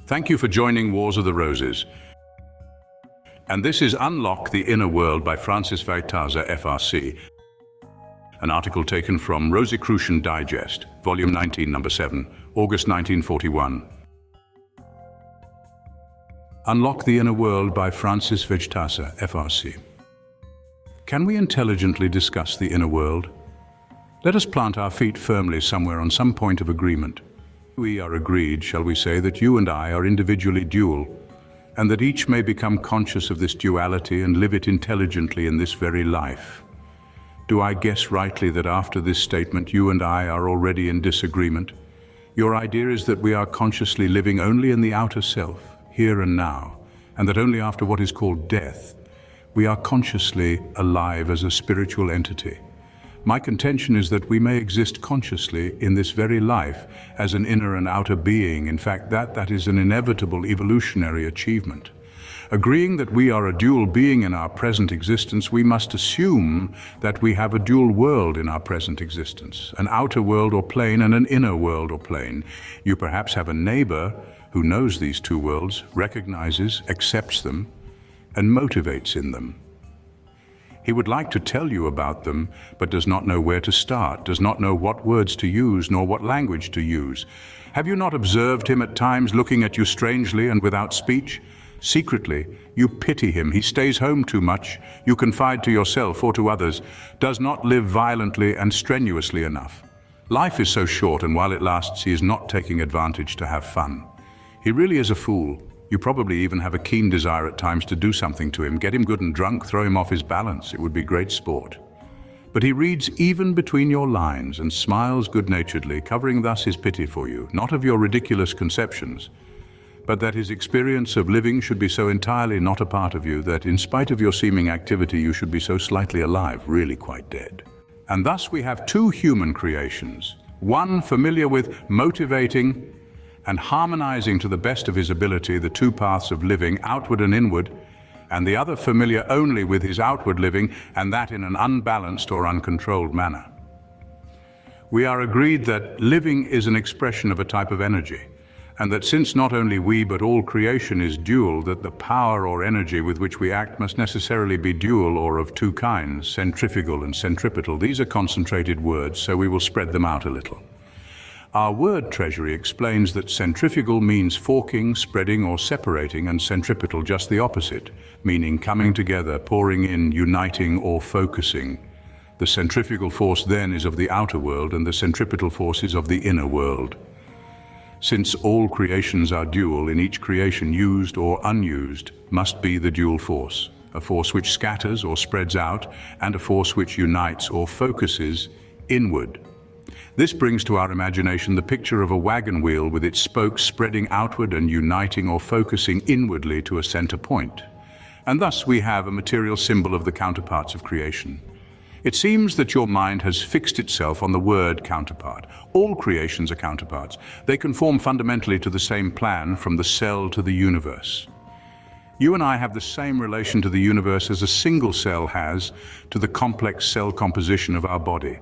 Thank you for joining Wars of the Roses. And this is Unlock the Inner World by Francis Vejtasa, FRC, an article taken from Rosicrucian Digest, Volume 19, Number 7, August 1941. Unlock the Inner World by Francis Vejtasa, FRC. Can we intelligently discuss the inner world? Let us plant our feet firmly somewhere on some point of agreement. We are agreed, shall we say, that you and I are individually dual, and that each may become conscious of this duality and live it intelligently in this very life. Do I guess rightly that after this statement you and I are already in disagreement? Your idea is that we are consciously living only in the outer self, here and now, and that only after what is called death, we are consciously alive as a spiritual entity. My contention is that we may exist consciously in this very life as an inner and outer being. In fact, that is an inevitable evolutionary achievement. Agreeing that we are a dual being in our present existence, we must assume that we have a dual world in our present existence, an outer world or plane and an inner world or plane. You perhaps have a neighbor who knows these two worlds, recognizes, accepts them, and motivates in them. He would like to tell you about them, but does not know where to start, does not know what words to use, nor what language to use. Have you not observed him at times looking at you strangely and without speech? Secretly, you pity him. He stays home too much. You confide to yourself or to others, does not live violently and strenuously enough. Life is so short, and while it lasts, he is not taking advantage to have fun. He really is a fool. You probably even have a keen desire at times to do something to him, get him good and drunk, throw him off his balance. It would be great sport. But he reads even between your lines and smiles good-naturedly, covering thus his pity for you, not of your ridiculous conceptions, but that his experience of living should be so entirely not a part of you that in spite of your seeming activity you should be so slightly alive, really quite dead. And thus we have two human creations, one familiar with motivating and harmonizing to the best of his ability the two paths of living, outward and inward, and the other familiar only with his outward living, and that in an unbalanced or uncontrolled manner. We are agreed that living is an expression of a type of energy, and that since not only we but all creation is dual, that the power or energy with which we act must necessarily be dual or of two kinds, centrifugal and centripetal. These are concentrated words, so we will spread them out a little. Our word treasury explains that centrifugal means forking, spreading, or separating, and centripetal just the opposite, meaning coming together, pouring in, uniting, or focusing. The centrifugal force then is of the outer world, and the centripetal force is of the inner world. Since all creations are dual, in each creation used or unused must be the dual force, a force which scatters or spreads out, and a force which unites or focuses inward. This brings to our imagination the picture of a wagon wheel with its spokes spreading outward and uniting or focusing inwardly to a center point. And thus we have a material symbol of the counterparts of creation. It seems that your mind has fixed itself on the word counterpart. All creations are counterparts. They conform fundamentally to the same plan, from the cell to the universe. You and I have the same relation to the universe as a single cell has to the complex cell composition of our body.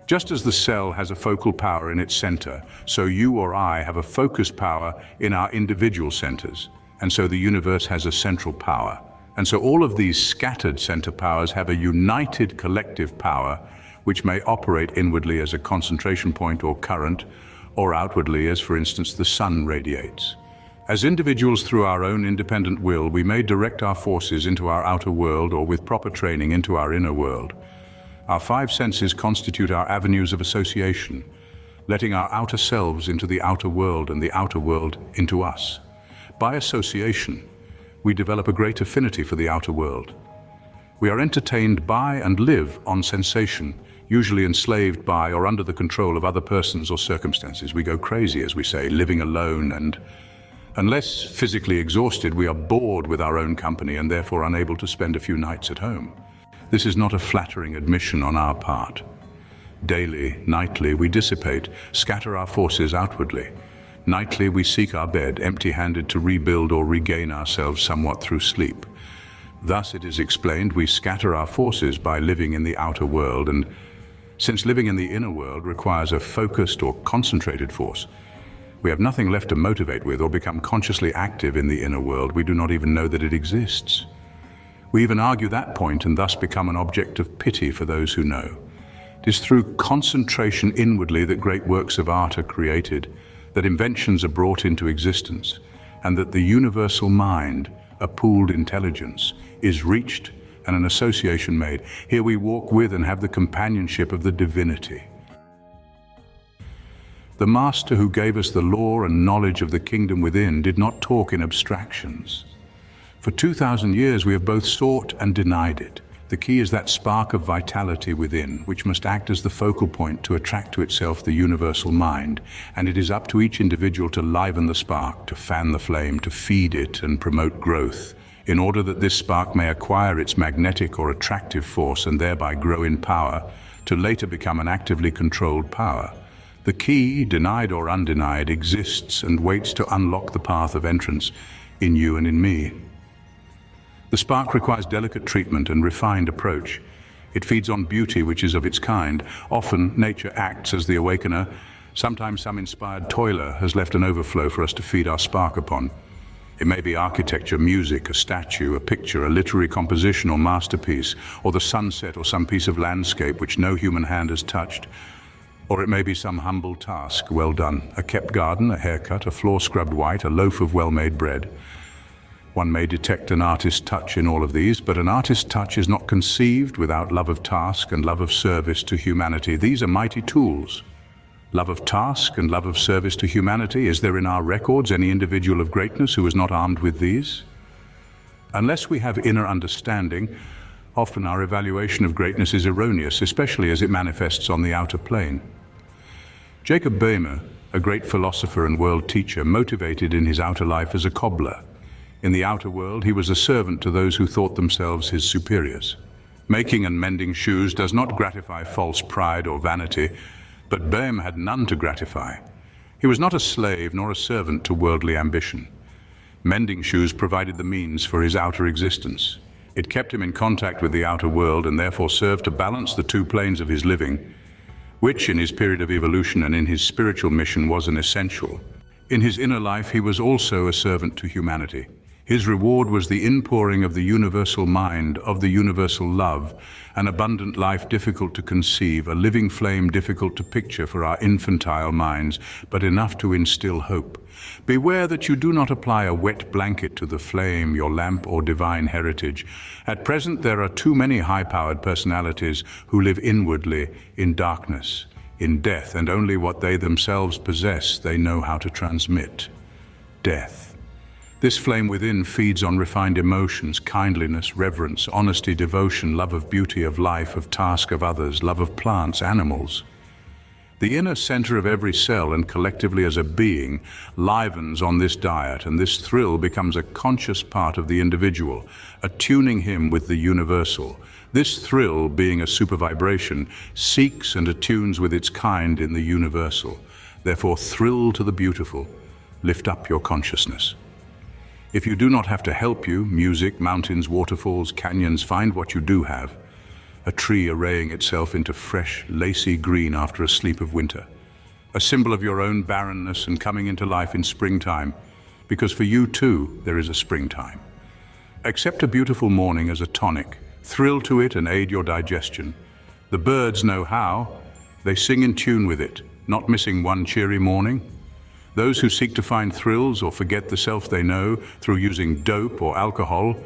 Just as the cell has a focal power in its center, so you or I have a focus power in our individual centers, and so the universe has a central power. And so all of these scattered center powers have a united collective power which may operate inwardly as a concentration point or current, or outwardly as, for instance, the sun radiates. As individuals, through our own independent will, we may direct our forces into our outer world, or with proper training into our inner world. Our five senses constitute our avenues of association, letting our outer selves into the outer world and the outer world into us. By association, we develop a great affinity for the outer world. We are entertained by and live on sensation, usually enslaved by or under the control of other persons or circumstances. We go crazy, as we say, living alone, and unless physically exhausted, we are bored with our own company and therefore unable to spend a few nights at home. This is not a flattering admission on our part. Daily, nightly, we dissipate, scatter our forces outwardly. Nightly, we seek our bed, empty-handed, to rebuild or regain ourselves somewhat through sleep. Thus, it is explained, we scatter our forces by living in the outer world, and since living in the inner world requires a focused or concentrated force, We have nothing left to motivate with or become consciously active in the inner world. We do not even know that it exists. We even argue that point and thus become an object of pity for those who know. It is through concentration inwardly that great works of art are created, that inventions are brought into existence, and that the universal mind, a pooled intelligence, is reached and an association made. Here we walk with and have the companionship of the divinity. The Master who gave us the law and knowledge of the kingdom within did not talk in abstractions. For 2,000 years we have both sought and denied it. The key is that spark of vitality within, which must act as the focal point to attract to itself the universal mind, and it is up to each individual to liven the spark, to fan the flame, to feed it and promote growth, in order that this spark may acquire its magnetic or attractive force and thereby grow in power, to later become an actively controlled power. The key, denied or undenied, exists and waits to unlock the path of entrance in you and in me. The spark requires delicate treatment and refined approach. It feeds on beauty which is of its kind. Often, nature acts as the awakener. Sometimes some inspired toiler has left an overflow for us to feed our spark upon. It may be architecture, music, a statue, a picture, a literary composition or masterpiece, or the sunset or some piece of landscape which no human hand has touched. Or it may be some humble task well done, a kept garden, a haircut, a floor scrubbed white, a loaf of well-made bread. One may detect an artist's touch in all of these, but an artist's touch is not conceived without love of task and love of service to humanity. These are mighty tools. Love of task and love of service to humanity. Is there in our records any individual of greatness who is not armed with these? Unless we have inner understanding, often our evaluation of greatness is erroneous, especially as it manifests on the outer plane. Jacob Boehme, a great philosopher and world teacher, motivated in his outer life as a cobbler. In the outer world, he was a servant to those who thought themselves his superiors. Making and mending shoes does not gratify false pride or vanity, but Boehme had none to gratify. He was not a slave nor a servant to worldly ambition. Mending shoes provided the means for his outer existence. It kept him in contact with the outer world and therefore served to balance the two planes of his living, which in his period of evolution and in his spiritual mission was an essential. In his inner life, he was also a servant to humanity. His reward was the inpouring of the universal mind, of the universal love, an abundant life difficult to conceive, a living flame difficult to picture for our infantile minds, but enough to instill hope. Beware that you do not apply a wet blanket to the flame, your lamp or divine heritage. At present, there are too many high-powered personalities who live inwardly in darkness, in death, and only what they themselves possess they know how to transmit: death. This flame within feeds on refined emotions, kindliness, reverence, honesty, devotion, love of beauty, of life, of task, of others, love of plants, animals. The inner center of every cell and collectively as a being livens on this diet, and this thrill becomes a conscious part of the individual, attuning him with the universal. This thrill, being a supervibration, seeks and attunes with its kind in the universal. Therefore, thrill to the beautiful. Lift up your consciousness. If you do not have to help you, music, mountains, waterfalls, canyons, find what you do have. A tree arraying itself into fresh, lacy green after a sleep of winter. A symbol of your own barrenness and coming into life in springtime, because for you too there is a springtime. Accept a beautiful morning as a tonic. Thrill to it and aid your digestion. The birds know how. They sing in tune with it, not missing one cheery morning. Those who seek to find thrills or forget the self they know through using dope or alcohol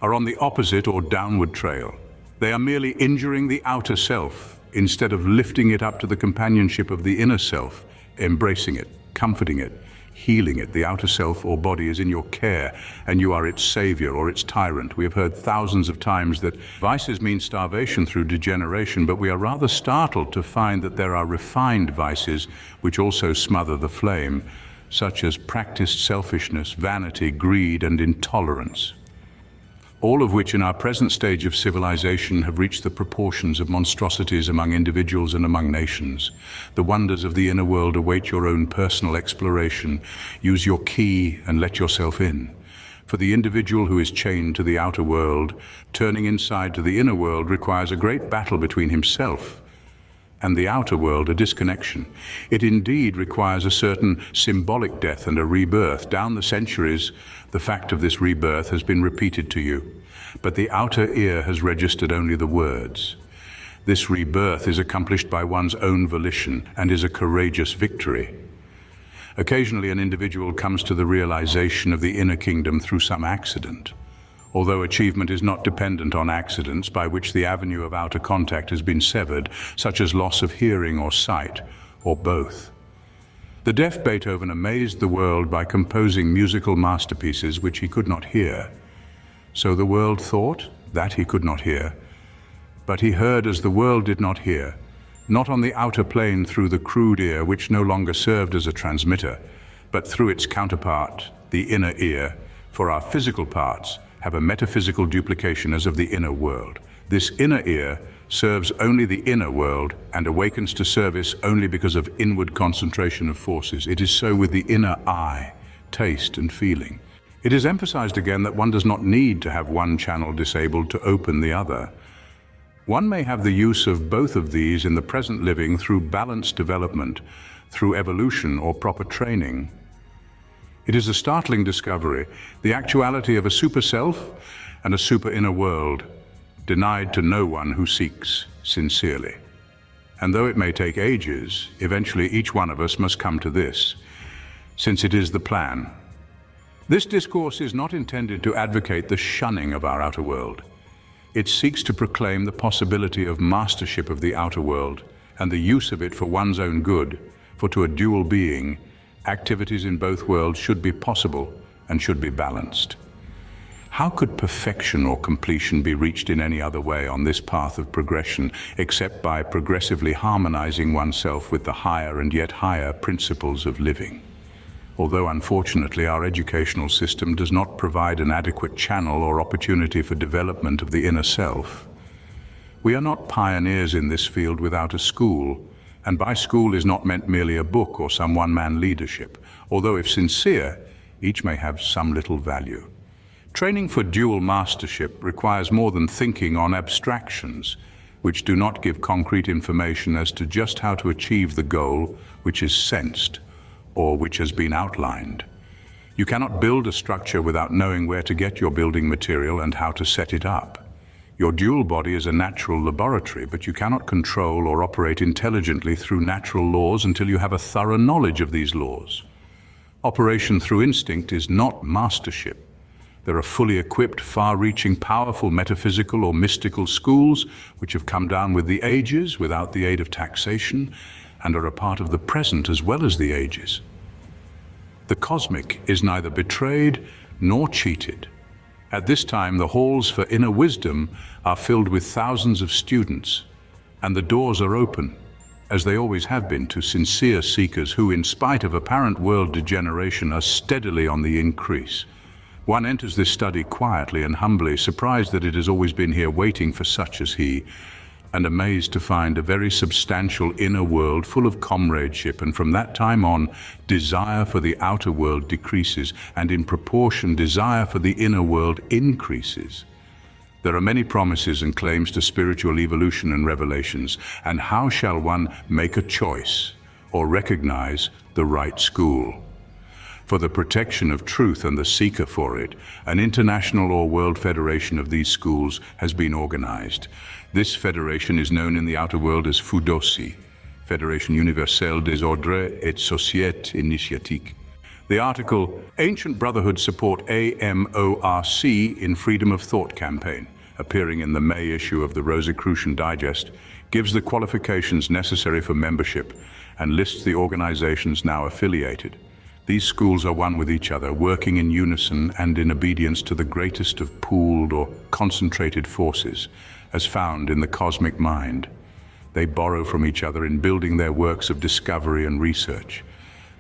are on the opposite or downward trail. They are merely injuring the outer self instead of lifting it up to the companionship of the inner self, embracing it, comforting it, healing it. The outer self or body is in your care and you are its savior or its tyrant. We have heard thousands of times that vices mean starvation through degeneration, but we are rather startled to find that there are refined vices which also smother the flame, such as practiced selfishness, vanity, greed, and intolerance. All of which in our present stage of civilization have reached the proportions of monstrosities among individuals and among nations. The wonders of the inner world await your own personal exploration. Use your key and let yourself in. For the individual who is chained to the outer world, turning inside to the inner world requires a great battle between himself and the outer world a disconnection. It indeed requires a certain symbolic death and a rebirth. Down the centuries, the fact of this rebirth has been repeated to you, but the outer ear has registered only the words. This rebirth is accomplished by one's own volition and is a courageous victory. Occasionally, an individual comes to the realization of the inner kingdom through some accident, although achievement is not dependent on accidents by which the avenue of outer contact has been severed, such as loss of hearing or sight, or both. The deaf Beethoven amazed the world by composing musical masterpieces which he could not hear. So the world thought that he could not hear, but he heard as the world did not hear, not on the outer plane through the crude ear which no longer served as a transmitter, but through its counterpart, the inner ear, for our physical parts have a metaphysical duplication as of the inner world. This inner ear serves only the inner world and awakens to service only because of inward concentration of forces. It is so with the inner eye, taste and feeling. It is emphasized again that one does not need to have one channel disabled to open the other. One may have the use of both of these in the present living through balanced development, through evolution or proper training. It is a startling discovery, the actuality of a super self and a super inner world, denied to no one who seeks sincerely. And though it may take ages, eventually each one of us must come to this, since it is the plan. This discourse is not intended to advocate the shunning of our outer world. It seeks to proclaim the possibility of mastership of the outer world and the use of it for one's own good, for to a dual being, activities in both worlds should be possible and should be balanced. How could perfection or completion be reached in any other way on this path of progression except by progressively harmonizing oneself with the higher and yet higher principles of living? Although unfortunately our educational system does not provide an adequate channel or opportunity for development of the inner self, we are not pioneers in this field without a school, and by school is not meant merely a book or some one-man leadership, although if sincere, each may have some little value. Training for dual mastership requires more than thinking on abstractions, which do not give concrete information as to just how to achieve the goal which is sensed, or which has been outlined. You cannot build a structure without knowing where to get your building material and how to set it up. Your dual body is a natural laboratory, but you cannot control or operate intelligently through natural laws until you have a thorough knowledge of these laws. Operation through instinct is not mastership. There are fully equipped, far-reaching, powerful metaphysical or mystical schools which have come down with the ages without the aid of taxation and are a part of the present as well as the ages. The cosmic is neither betrayed nor cheated. At this time, the halls for inner wisdom are filled with thousands of students, and the doors are open, as they always have been, to sincere seekers who, in spite of apparent world degeneration, are steadily on the increase. One enters this study quietly and humbly, surprised that it has always been here waiting for such as he, and amazed to find a very substantial inner world full of comradeship, and from that time on, desire for the outer world decreases, and in proportion, desire for the inner world increases. There are many promises and claims to spiritual evolution and revelations, and how shall one make a choice or recognize the right school? For the protection of truth and the seeker for it, an international or world federation of these schools has been organized. This federation is known in the outer world as FUDOSI, Fédération Universelle des Ordres et Sociétés Initiatiques. The article, Ancient Brotherhood Support AMORC in Freedom of Thought campaign, appearing in the May issue of the Rosicrucian Digest, gives the qualifications necessary for membership and lists the organizations now affiliated. These schools are one with each other, working in unison and in obedience to the greatest of pooled or concentrated forces, as found in the cosmic mind. They borrow from each other in building their works of discovery and research.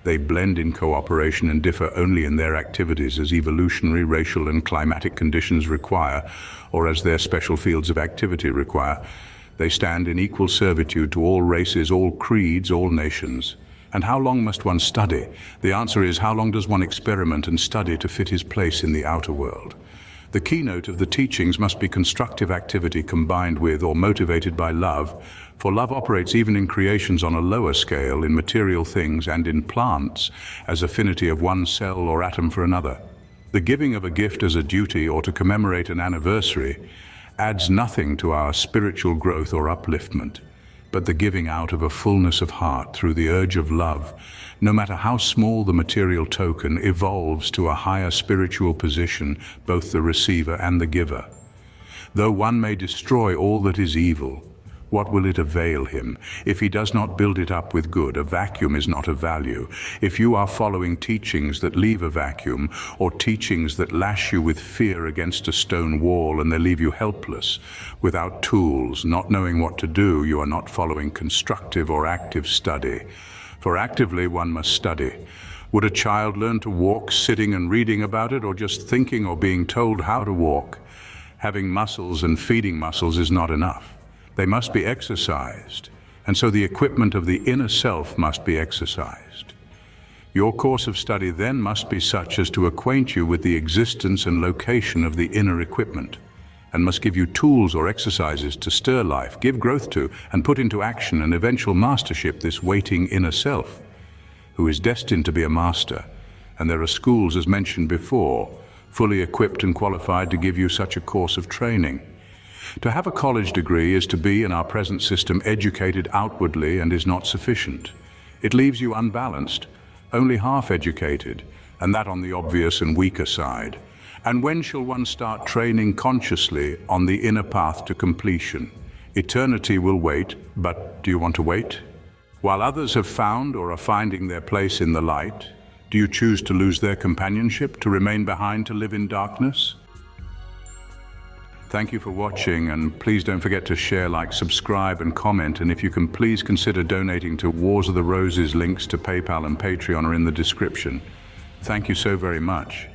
They blend in cooperation and differ only in their activities as evolutionary, racial, and climatic conditions require, or as their special fields of activity require. They stand in equal servitude to all races, all creeds, all nations. And how long must one study? The answer is, how long does one experiment and study to fit his place in the outer world? The keynote of the teachings must be constructive activity combined with or motivated by love, for love operates even in creations on a lower scale, in material things and in plants, as affinity of one cell or atom for another. The giving of a gift as a duty or to commemorate an anniversary adds nothing to our spiritual growth or upliftment, but the giving out of a fullness of heart through the urge of love, no matter how small the material token, evolves to a higher spiritual position, both the receiver and the giver. Though one may destroy all that is evil, what will it avail him if he does not build it up with good? A vacuum is not of value. If you are following teachings that leave a vacuum, or teachings that lash you with fear against a stone wall and they leave you helpless, without tools, not knowing what to do, you are not following constructive or active study. For actively one must study. Would a child learn to walk sitting and reading about it, or just thinking or being told how to walk? Having muscles and feeding muscles is not enough. They must be exercised, and so the equipment of the inner self must be exercised. Your course of study then must be such as to acquaint you with the existence and location of the inner equipment, and must give you tools or exercises to stir life, give growth to, and put into action and eventual mastership this waiting inner self, who is destined to be a master. And there are schools, as mentioned before, fully equipped and qualified to give you such a course of training. To have a college degree is to be, in our present system, educated outwardly and is not sufficient. It leaves you unbalanced, only half educated, and that on the obvious and weaker side. And when shall one start training consciously on the inner path to completion? Eternity will wait, but do you want to wait? While others have found or are finding their place in the light, do you choose to lose their companionship, to remain behind, to live in darkness? Thank you for watching, and please don't forget to share, like, subscribe and comment, and if you can please consider donating to Wars of the Roses. Links to PayPal and Patreon are in the description. Thank you so very much.